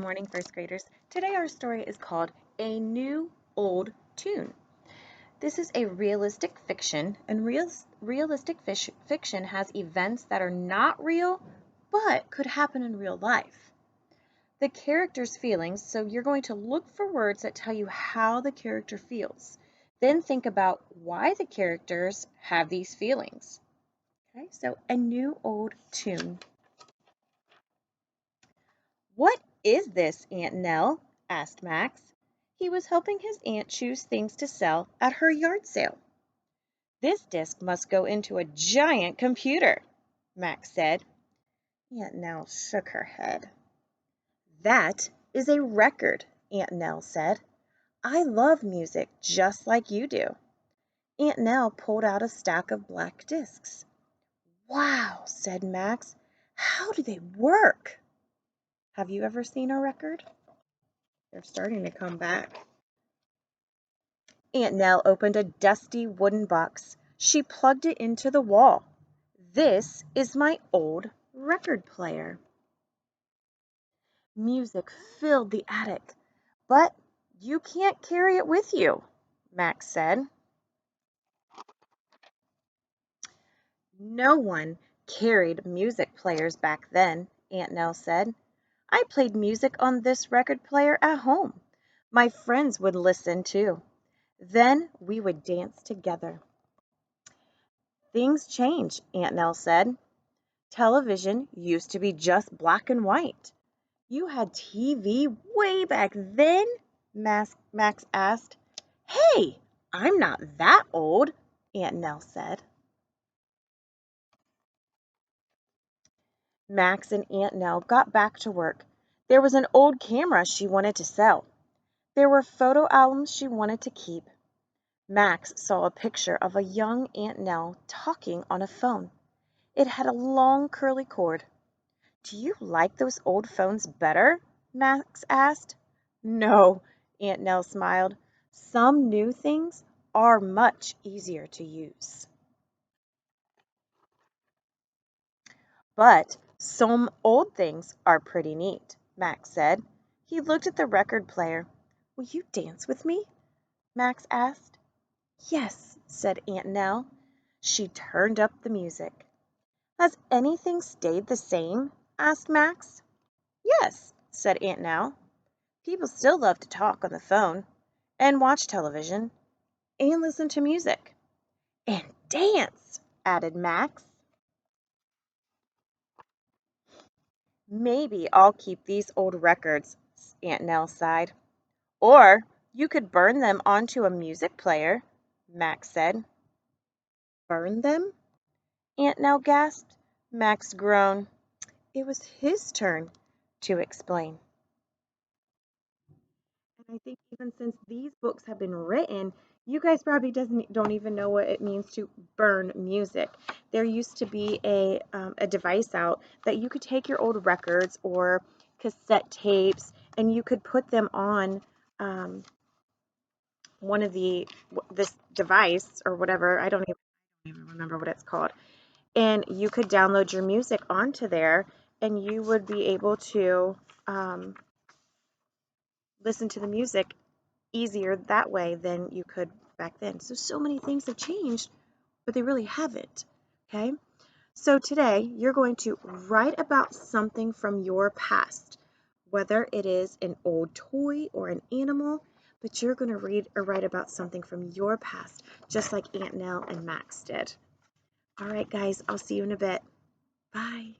Morning, first graders. Today our story is called A New Old Tune. This is a realistic fiction, and realistic fiction has events that are not real but could happen in real life. The character's feelings, so you're going to look for words that tell you how the character feels. Then think about why the characters have these feelings. Okay, so A New Old Tune. "What is this, Aunt Nell?" asked Max. He was helping his aunt choose things to sell at her yard sale. "This disc must go into a giant computer," Max said. Aunt Nell shook her head. "That is a record," Aunt Nell said. "I love music just like you do." Aunt Nell pulled out a stack of black discs. "Wow," said Max. "How do they work?" Have you ever seen a record? They're starting to come back. Aunt Nell opened a dusty wooden box. She plugged it into the wall. "This is my old record player." Music filled the attic. "But you can't carry it with you," Max said. "No one carried music players back then," Aunt Nell said. "I played music on this record player at home. My friends would listen too. Then we would dance together." "Things change," Aunt Nell said. "Television used to be just black and white." "You had TV way back then?" Max asked. "Hey, I'm not that old," Aunt Nell said. Max and Aunt Nell got back to work. There was an old camera she wanted to sell. There were photo albums she wanted to keep. Max saw a picture of a young Aunt Nell talking on a phone. It had a long curly cord. "Do you like those old phones better?" Max asked. "No," Aunt Nell smiled. "Some new things are much easier to use." "But some old things are pretty neat," Max said. He looked at the record player. "Will you dance with me?" Max asked. "Yes," said Aunt Nell. She turned up the music. "Has anything stayed the same?" asked Max. "Yes," said Aunt Nell. "People still love to talk on the phone, and watch television, and listen to music." "And dance," added Max. "Maybe I'll keep these old records," Aunt Nell sighed. "Or you could burn them onto a music player," Max said. "Burn them?" Aunt Nell gasped. Max groaned. It was his turn to explain. And I think even since these books have been written, you guys probably don't even know what it means to burn music. There used to be a device out that you could take your old records or cassette tapes and you could put them on one of this device or whatever. I don't even remember what it's called. And you could download your music onto there and you would be able to um, listen to the music easier that way than you could back then. So many things have changed, but they really haven't. Okay? So today you're going to write about something from your past, whether it is an old toy or an animal, but you're going to read or write about something from your past, just like Aunt Nell and Max did. All right, guys, I'll see you in a bit. Bye.